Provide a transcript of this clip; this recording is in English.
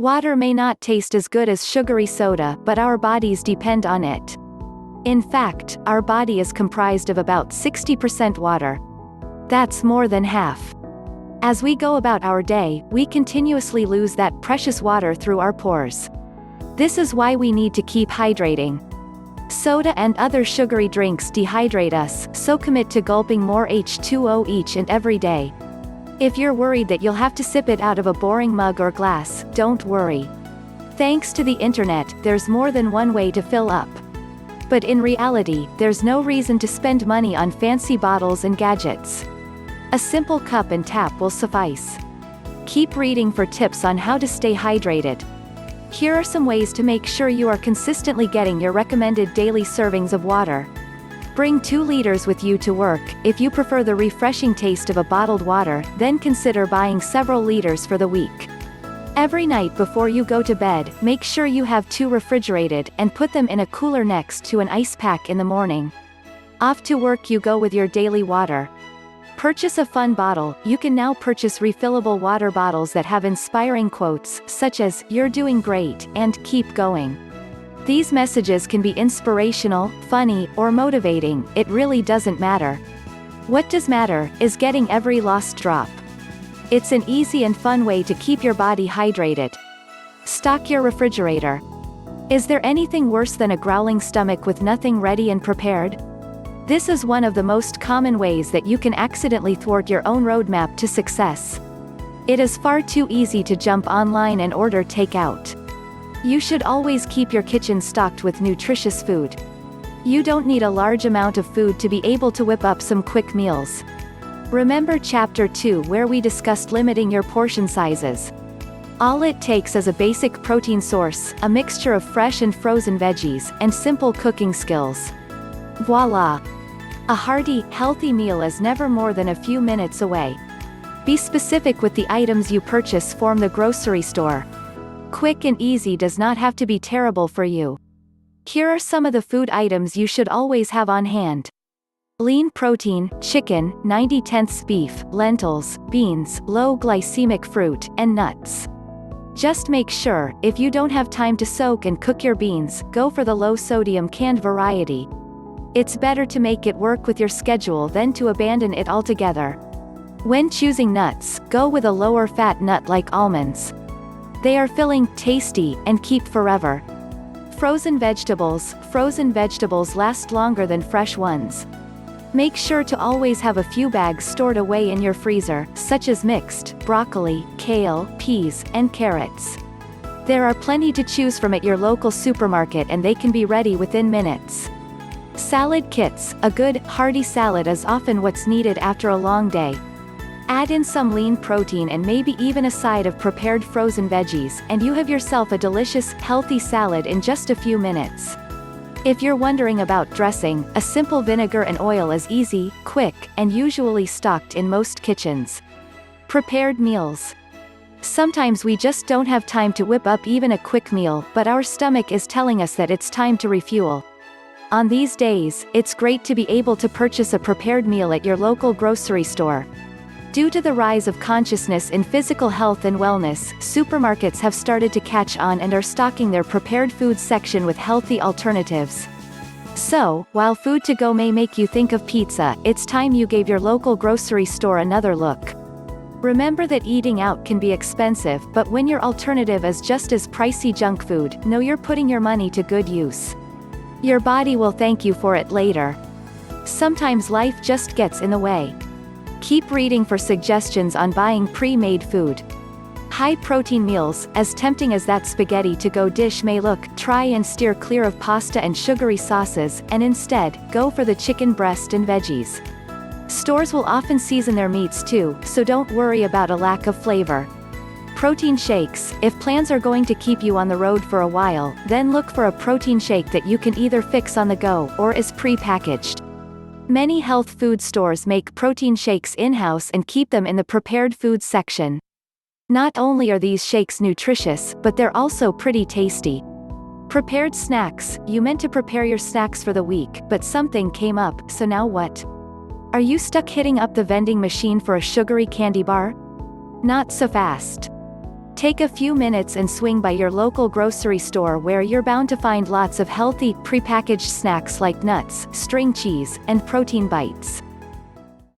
Water may not taste as good as sugary soda, but our bodies depend on it. In fact, our body is comprised of about 60% water. That's more than half. As we go about our day, we continuously lose that precious water through our pores. This is why we need to keep hydrating. Soda and other sugary drinks dehydrate us, so commit to gulping more H2O each and every day. If you're worried that you'll have to sip it out of a boring mug or glass, don't worry. Thanks to the internet, there's more than one way to fill up. But in reality, there's no reason to spend money on fancy bottles and gadgets. A simple cup and tap will suffice. Keep reading for tips on how to stay hydrated. Here are some ways to make sure you are consistently getting your recommended daily servings of water. Bring 2 liters with you to work. If you prefer the refreshing taste of a bottled water, then consider buying several liters for the week. Every night before you go to bed, make sure you have 2 refrigerated, and put them in a cooler next to an ice pack in the morning. Off to work you go with your daily water. Purchase a fun bottle. You can now purchase refillable water bottles that have inspiring quotes, such as, "You're doing great," and "Keep going." These messages can be inspirational, funny, or motivating, it really doesn't matter. What does matter, is getting every lost drop. It's an easy and fun way to keep your body hydrated. Stock your refrigerator. Is there anything worse than a growling stomach with nothing ready and prepared? This is one of the most common ways that you can accidentally thwart your own roadmap to success. It is far too easy to jump online and order takeout. You should always keep your kitchen stocked with nutritious food. You don't need a large amount of food to be able to whip up some quick meals. Remember Chapter 2 where we discussed limiting your portion sizes. All it takes is a basic protein source, a mixture of fresh and frozen veggies, and simple cooking skills. Voila! A hearty, healthy meal is never more than a few minutes away. Be specific with the items you purchase from the grocery store. Quick and easy does not have to be terrible for you. Here are some of the food items you should always have on hand. Lean protein, chicken, 90/10 beef, lentils, beans, low glycemic fruit, and nuts. Just make sure, if you don't have time to soak and cook your beans, go for the low-sodium canned variety. It's better to make it work with your schedule than to abandon it altogether. When choosing nuts, go with a lower-fat nut like almonds. They are filling, tasty, and keep forever. Frozen vegetables. Frozen vegetables last longer than fresh ones. Make sure to always have a few bags stored away in your freezer, such as mixed, broccoli, kale, peas, and carrots. There are plenty to choose from at your local supermarket and they can be ready within minutes. Salad kits. A good, hearty salad is often what's needed after a long day. Add in some lean protein and maybe even a side of prepared frozen veggies, and you have yourself a delicious, healthy salad in just a few minutes. If you're wondering about dressing, a simple vinegar and oil is easy, quick, and usually stocked in most kitchens. Prepared meals. Sometimes we just don't have time to whip up even a quick meal, but our stomach is telling us that it's time to refuel. On these days, it's great to be able to purchase a prepared meal at your local grocery store. Due to the rise of consciousness in physical health and wellness, supermarkets have started to catch on and are stocking their prepared foods section with healthy alternatives. So, while food to go may make you think of pizza, it's time you gave your local grocery store another look. Remember that eating out can be expensive, but when your alternative is just as pricey junk food, know you're putting your money to good use. Your body will thank you for it later. Sometimes life just gets in the way. Keep reading for suggestions on buying pre-made food. High-protein meals. As tempting as that spaghetti-to-go dish may look, try and steer clear of pasta and sugary sauces, and instead, go for the chicken breast and veggies. Stores will often season their meats too, so don't worry about a lack of flavor. Protein shakes. If plans are going to keep you on the road for a while, then look for a protein shake that you can either fix on the go, or is pre-packaged. Many health food stores make protein shakes in-house and keep them in the prepared foods section. Not only are these shakes nutritious, but they're also pretty tasty. Prepared snacks. You meant to prepare your snacks for the week, but something came up, so now what? Are you stuck hitting up the vending machine for a sugary candy bar? Not so fast. Take a few minutes and swing by your local grocery store where you're bound to find lots of healthy, prepackaged snacks like nuts, string cheese, and protein bites.